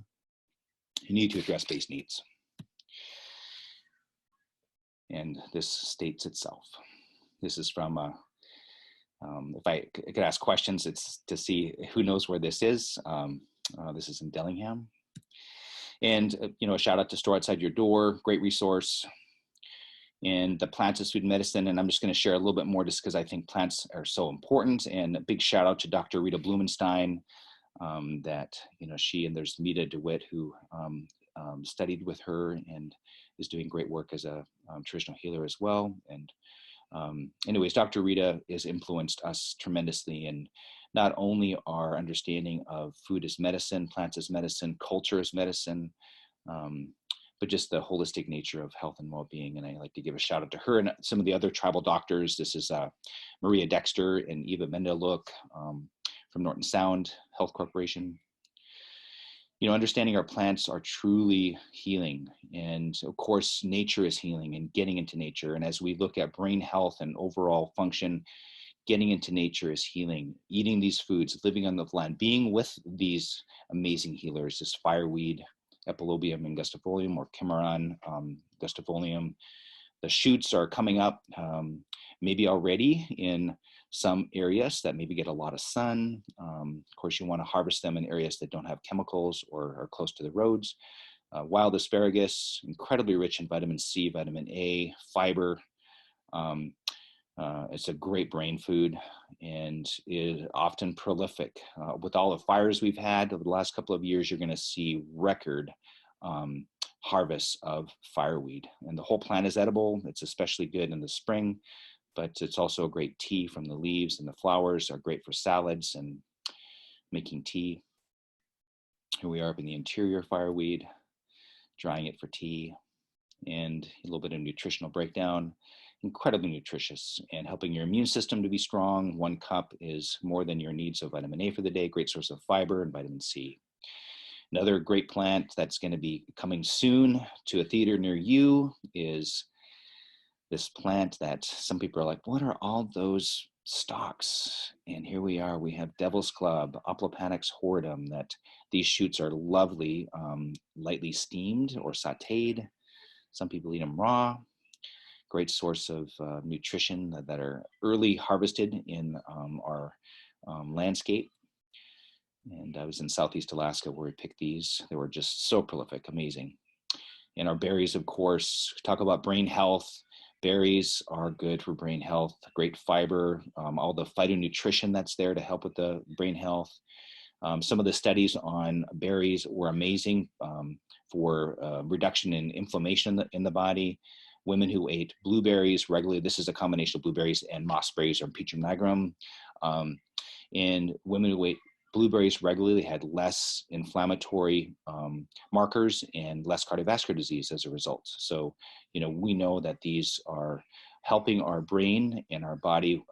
Speaker 2: you need to address base needs. And this states itself. This is from if I could ask questions, it's to see who knows where this is. This is in Dillingham. And, a shout out to Store Outside Your Door, great resource. And the plants as food medicine. And I'm just going to share a little bit more just because I think plants are so important. And a big shout out to Dr. Rita Blumenstein, that, she, and there's Mita DeWitt who studied with her and is doing great work as a traditional healer as well. And anyways, Dr. Rita has influenced us tremendously in not only our understanding of food as medicine, plants as medicine, culture as medicine, but just the holistic nature of health and well-being. And I like to give a shout out to her and some of the other tribal doctors. This is Maria Dexter and Eva Mendeluk from Norton Sound Health Corporation. Understanding our plants are truly healing. And of course, nature is healing and getting into nature. And as we look at brain health and overall function, getting into nature is healing. Eating these foods, living on the land, being with these amazing healers, this fireweed, Epilobium angustifolium, or Cimarron angustifolium. The shoots are coming up maybe already in some areas that maybe get a lot of sun. Of course, you want to harvest them in areas that don't have chemicals or are close to the roads. Wild asparagus, incredibly rich in vitamin C, vitamin A, fiber. It's a great brain food and is often prolific. With all the fires we've had over the last couple of years, you're going to see record harvests of fireweed. And the whole plant is edible. It's especially good in the spring, but it's also a great tea from the leaves, and the flowers are great for salads. And making tea. Here we are up in the interior fireweed, drying it for tea, and a little bit of nutritional breakdown. Incredibly nutritious and helping your immune system to be strong. 1 cup is more than your needs of vitamin A for the day, great source of fiber and vitamin C. Another great plant that's going to be coming soon to a theater near you is this plant that some people are like, what are all those stalks? And here we are, we have Devil's Club, Oplopanax horridum, that these shoots are lovely, lightly steamed or sauteed. Some people eat them raw. Great source of nutrition that are early harvested in our landscape. And I was in Southeast Alaska where we picked these. They were just so prolific, amazing. And our berries, of course, talk about brain health. Berries are good for brain health, great fiber, all the phytonutrition that's there to help with the brain health. Some of the studies on berries were amazing for reduction in inflammation in the body. Women who ate blueberries regularly, this is a combination of blueberries and mossberries or Peachum nigrum, and women who ate blueberries regularly had less inflammatory markers and less cardiovascular disease as a result. So, you know, we know that these are helping our brain and our body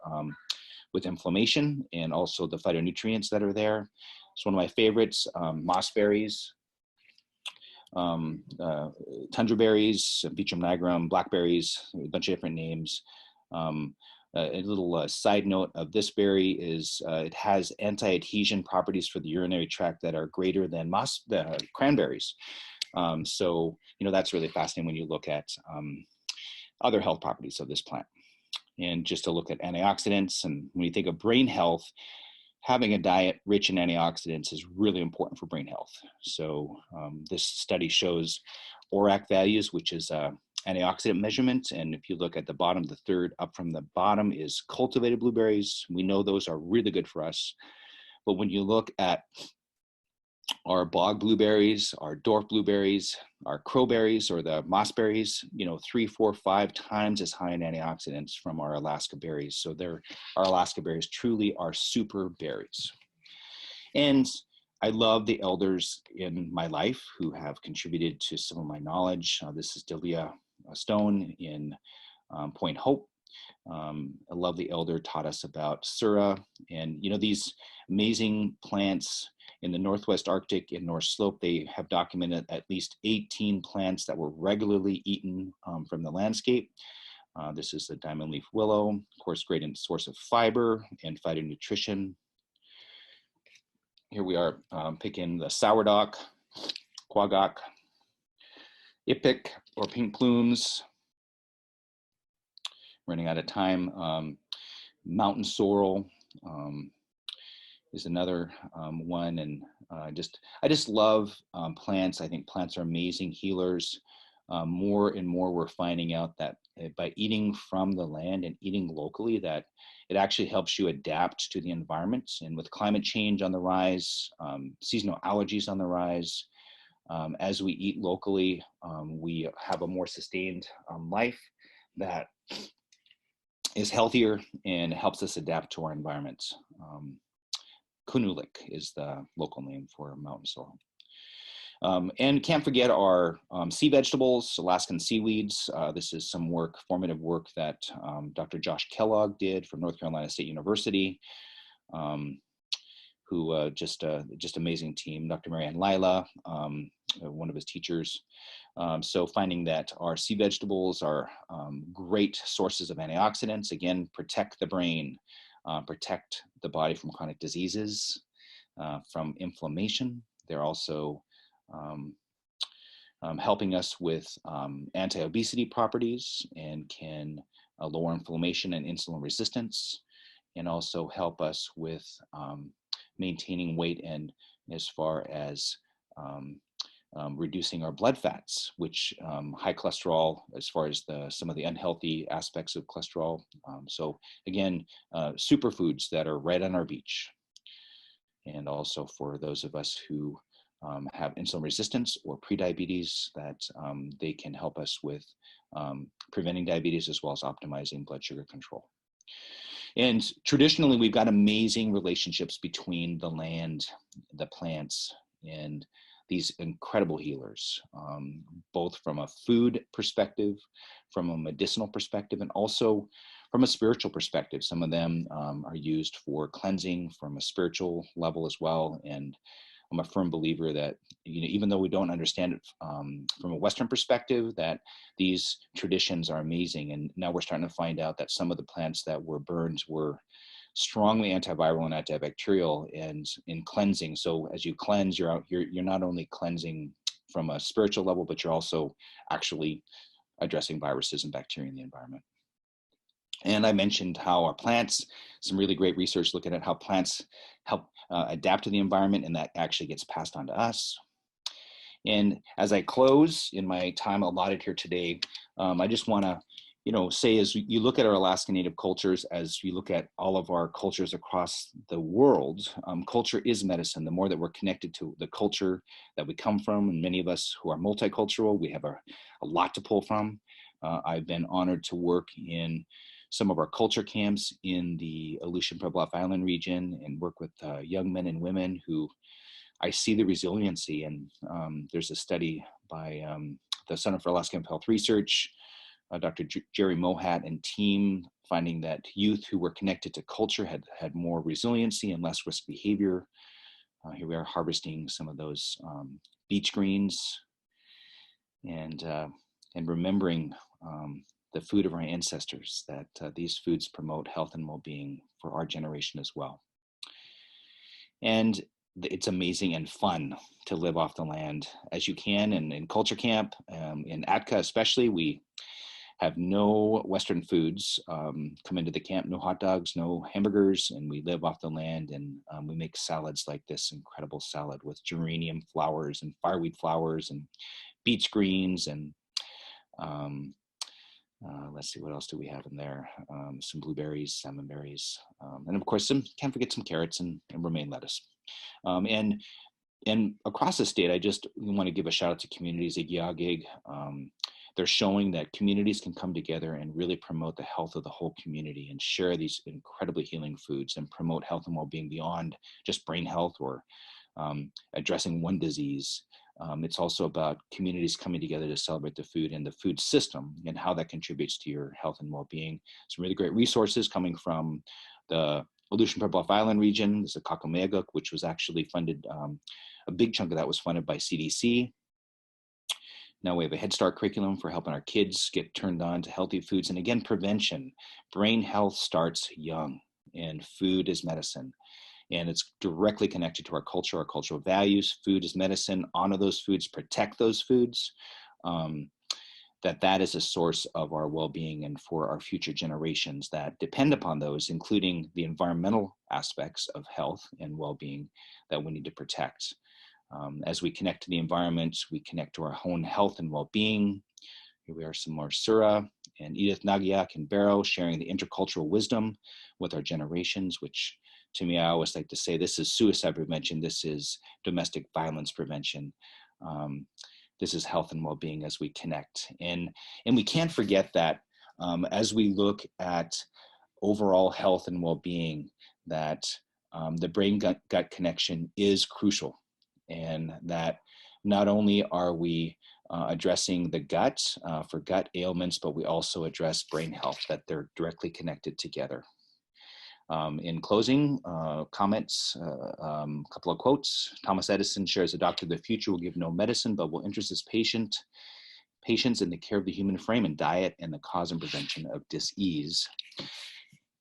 Speaker 2: with inflammation and also the phytonutrients that are there. It's one of my favorites, mossberries, tundra berries, Beecham nigrum, blackberries, a bunch of different names. A little side note of this berry is it has anti-adhesion properties for the urinary tract that are greater than cranberries. So, you know, that's really fascinating when you look at other health properties of this plant. And just to look at antioxidants, and when you think of brain health, having a diet rich in antioxidants is really important for brain health. So this study shows ORAC values, which is antioxidant measurement. And if you look at the bottom, the third up from the bottom is cultivated blueberries. We know those are really good for us. But when you look at our bog blueberries, our dwarf blueberries, our crowberries or the mossberries, you know, 3, 4, 5 times as high in antioxidants from our Alaska berries. So our Alaska berries truly are super berries. And I love the elders in my life who have contributed to some of my knowledge. This is Delia Stone in Point Hope. A lovely elder taught us about Sura, and you know, these amazing plants in the Northwest Arctic and North Slope. They have documented at least 18 plants that were regularly eaten from the landscape. This is the diamond leaf willow, of course, great source of fiber and phytonutrition. Here we are picking the sourdock, quagga, ipic or pink plumes. Running out of time. Mountain sorrel is another one, and I just love plants. I think plants are amazing healers. More and more we're finding out that by eating from the land and eating locally, that it actually helps you adapt to the environment. And with climate change on the rise, seasonal allergies on the rise, as we eat locally, we have a more sustained life that is healthier and helps us adapt to our environments. Kunulik is the local name for mountain sorrel. And can't forget our sea vegetables, Alaskan seaweeds. This is some formative work that Dr. Josh Kellogg did from North Carolina State University, who just amazing team. Dr. Marianne Lila, one of his teachers. So finding that our sea vegetables are great sources of antioxidants, again, protect the brain, protect the body from chronic diseases, from inflammation. They're also helping us with anti-obesity properties and can lower inflammation and insulin resistance, and also help us with maintaining weight and as far as reducing our blood fats, which high cholesterol, as far as some of the unhealthy aspects of cholesterol. So again, superfoods that are right on our beach. And also for those of us who have insulin resistance or prediabetes, that they can help us with preventing diabetes as well as optimizing blood sugar control. And traditionally, we've got amazing relationships between the land, the plants, and these incredible healers, both from a food perspective, from a medicinal perspective, and also from a spiritual perspective. Some of them are used for cleansing from a spiritual level as well. And I'm a firm believer that, even though we don't understand it from a Western perspective, that these traditions are amazing. And now we're starting to find out that some of the plants that were burned were strongly antiviral and antibacterial and in cleansing. So as you cleanse, you're not only cleansing from a spiritual level, but you're also actually addressing viruses and bacteria in the environment. And I mentioned how our plants, some really great research looking at how plants help adapt to the environment, and that actually gets passed on to us. And as I close in my time allotted here today, I just want to, say, as you look at our Alaska Native cultures, as you look at all of our cultures across the world, culture is medicine. The more that we're connected to the culture that we come from, and many of us who are multicultural, we have a lot to pull from. I've been honored to work in some of our culture camps in the Aleutian Pribilof Island region and work with young men and women who I see the resiliency. And there's a study by the Center for Alaskan Health Research, Dr. Jerry Mohat and team, finding that youth who were connected to culture had more resiliency and less risk behavior. Here we are harvesting some of those beach greens and remembering the food of our ancestors, that these foods promote health and well-being for our generation as well. And it's amazing and fun to live off the land as you can. And in Culture Camp, in Atka especially, we have no Western foods come into the camp, no hot dogs, no hamburgers, and we live off the land. And we make salads like this incredible salad with geranium flowers and fireweed flowers and beach greens and let's see, what else do we have in there? Some blueberries, salmon berries, and of course, can't forget some carrots and romaine lettuce. And across the state, I just want to give a shout out to communities like Yagig. They're showing that communities can come together and really promote the health of the whole community and share these incredibly healing foods and promote health and well-being beyond just brain health or addressing one disease. It's also about communities coming together to celebrate the food and the food system and how that contributes to your health and well-being. Some really great resources coming from the Aleutian Pribilof Island region. There's a Kakameguk, which was actually funded, a big chunk of that was funded by CDC. Now we have a Head Start curriculum for helping our kids get turned on to healthy foods. And again, prevention. Brain health starts young, and food is medicine. And it's directly connected to our culture, our cultural values. Food is medicine. Honor those foods, protect those foods. That is a source of our well-being and for our future generations that depend upon those, including the environmental aspects of health and well-being that we need to protect. As we connect to the environment, we connect to our own health and well-being. Here we are, some more Sura and Edith Nagiak and Barrow sharing the intercultural wisdom with our generations, which to me, I always like to say, this is suicide prevention. This is domestic violence prevention. This is health and well-being as we connect. And we can't forget that as we look at overall health and well-being, that the brain-gut connection is crucial. And that not only are we addressing the gut for gut ailments, but we also address brain health, that they're directly connected together. In closing, comments, a couple of quotes. Thomas Edison shares, "A doctor of the future will give no medicine, but will interest his patients in the care of the human frame and diet and the cause and prevention of dis-ease."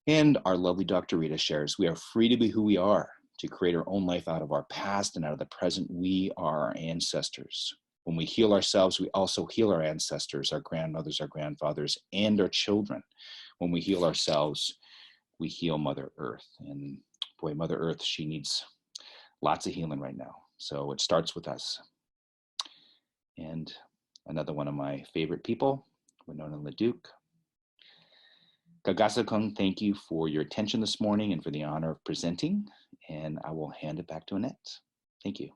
Speaker 2: And our lovely Dr. Rita shares, "We are free to be who we are, to create our own life out of our past and out of the present. We are our ancestors. When we heal ourselves, we also heal our ancestors, our grandmothers, our grandfathers, and our children. When we heal ourselves, we heal Mother Earth." And boy, Mother Earth, she needs lots of healing right now. So it starts with us. And another one of my favorite people, Winona LaDuke. Kagasa-kun, thank you for your attention this morning and for the honor of presenting. And I will hand it back to Annette. Thank you.